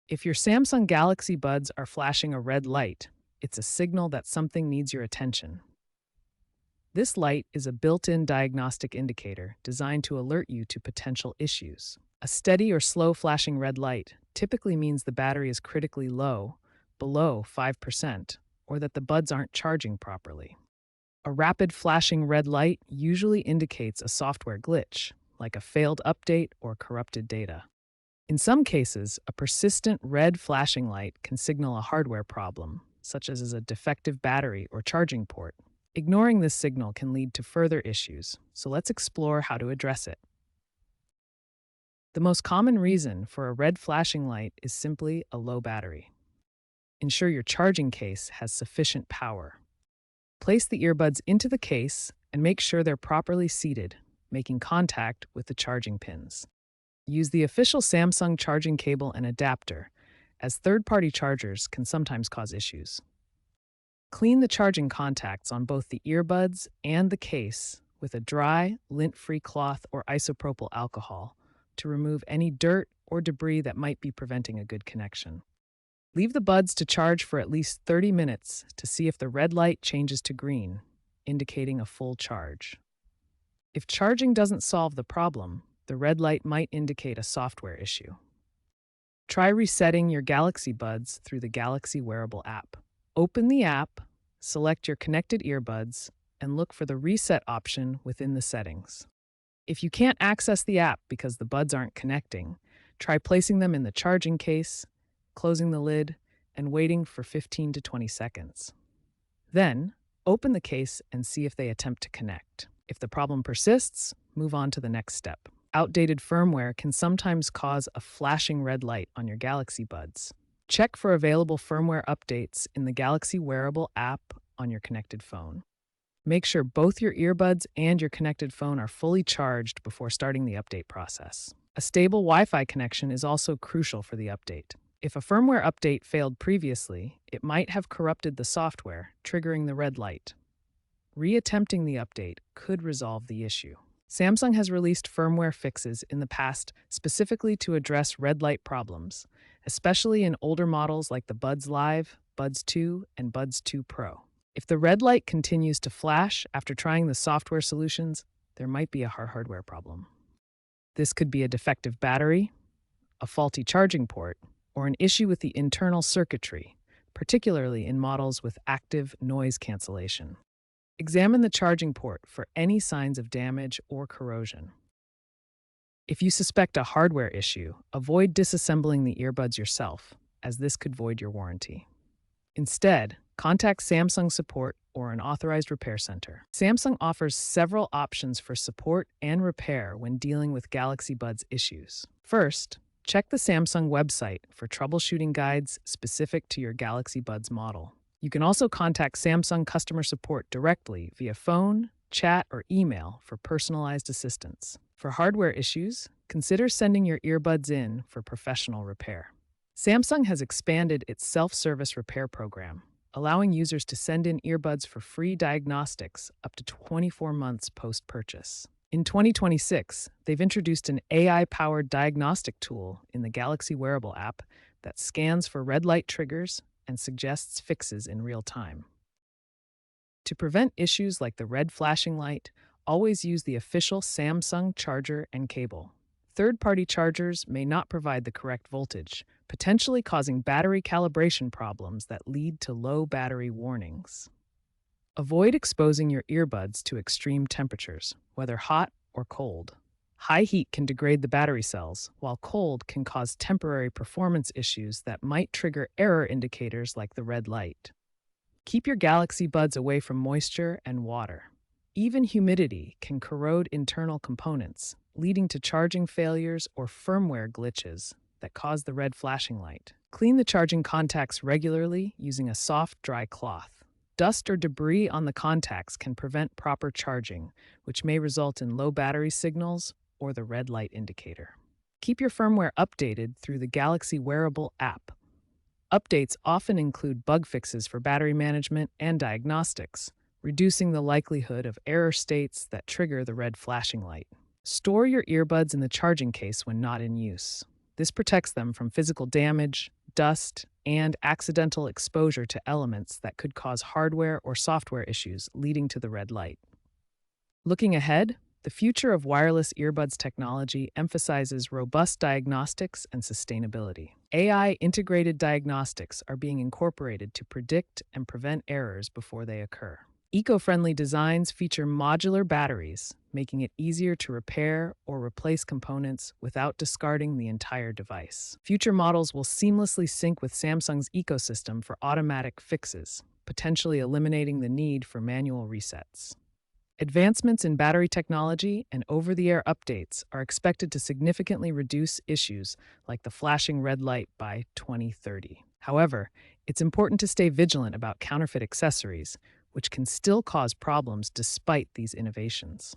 If your Samsung Galaxy Buds are flashing a red light, it's a signal that something needs your attention. This light is a built-in diagnostic indicator designed to alert you to potential issues. A steady or slow flashing red light typically means the battery is critically low, below 5%, or that the buds aren't charging properly. A rapid flashing red light usually indicates a software glitch, like a failed update or corrupted data. In some cases, a persistent red flashing light can signal a hardware problem, such as a defective battery or charging port. Ignoring this signal can lead to further issues, so let's explore how to address it. The most common reason for a red flashing light is simply a low battery. Ensure your charging case has sufficient power. Place the earbuds into the case and make sure they're properly seated, making contact with the charging pins. Use the official Samsung charging cable and adapter, as third-party chargers can sometimes cause issues. Clean the charging contacts on both the earbuds and the case with a dry, lint-free cloth or isopropyl alcohol to remove any dirt or debris that might be preventing a good connection. Leave the buds to charge for at least 30 minutes to see if the red light changes to green, indicating a full charge. If charging doesn't solve the problem, the red light might indicate a software issue. Try resetting your Galaxy Buds through the Galaxy Wearable app. Open the app, select your connected earbuds, and look for the reset option within the settings. If you can't access the app because the buds aren't connecting, try placing them in the charging case, closing the lid, and waiting for 15 to 20 seconds. Then, open the case and see if they attempt to connect. If the problem persists, move on to the next step. Outdated firmware can sometimes cause a flashing red light on your Galaxy Buds. Check for available firmware updates in the Galaxy Wearable app on your connected phone. Make sure both your earbuds and your connected phone are fully charged before starting the update process. A stable Wi-Fi connection is also crucial for the update. If a firmware update failed previously, it might have corrupted the software, triggering the red light. Reattempting the update could resolve the issue. Samsung has released firmware fixes in the past specifically to address red light problems, especially in older models like the Buds Live, Buds 2, and Buds 2 Pro. If the red light continues to flash after trying the software solutions, there might be a hardware problem. This could be a defective battery, a faulty charging port, or an issue with the internal circuitry, particularly in models with active noise cancellation. Examine the charging port for any signs of damage or corrosion. If you suspect a hardware issue, avoid disassembling the earbuds yourself, as this could void your warranty. Instead, contact Samsung support or an authorized repair center. Samsung offers several options for support and repair when dealing with Galaxy Buds issues. First, check the Samsung website for troubleshooting guides specific to your Galaxy Buds model. You can also contact Samsung customer support directly via phone, chat, or email for personalized assistance. For hardware issues, consider sending your earbuds in for professional repair. Samsung has expanded its self-service repair program, allowing users to send in earbuds for free diagnostics up to 24 months post-purchase. In 2026, they've introduced an AI-powered diagnostic tool in the Galaxy Wearable app that scans for red light triggers and suggests fixes in real time. To prevent issues like the red flashing light, always use the official Samsung charger and cable. Third-party chargers may not provide the correct voltage, potentially causing battery calibration problems that lead to low battery warnings. Avoid exposing your earbuds to extreme temperatures, whether hot or cold. High heat can degrade the battery cells, while cold can cause temporary performance issues that might trigger error indicators like the red light. Keep your Galaxy Buds away from moisture and water. Even humidity can corrode internal components, leading to charging failures or firmware glitches that cause the red flashing light. Clean the charging contacts regularly using a soft, dry cloth. Dust or debris on the contacts can prevent proper charging, which may result in low battery signals or the red light indicator. Keep your firmware updated through the Galaxy Wearable app. Updates often include bug fixes for battery management and diagnostics, reducing the likelihood of error states that trigger the red flashing light. Store your earbuds in the charging case when not in use. This protects them from physical damage, dust, and accidental exposure to elements that could cause hardware or software issues leading to the red light. Looking ahead, the future of wireless earbuds technology emphasizes robust diagnostics and sustainability. AI integrated diagnostics are being incorporated to predict and prevent errors before they occur. Eco-friendly designs feature modular batteries, making it easier to repair or replace components without discarding the entire device. Future models will seamlessly sync with Samsung's ecosystem for automatic fixes, potentially eliminating the need for manual resets. Advancements in battery technology and over-the-air updates are expected to significantly reduce issues like the flashing red light by 2030. However, it's important to stay vigilant about counterfeit accessories, which can still cause problems despite these innovations.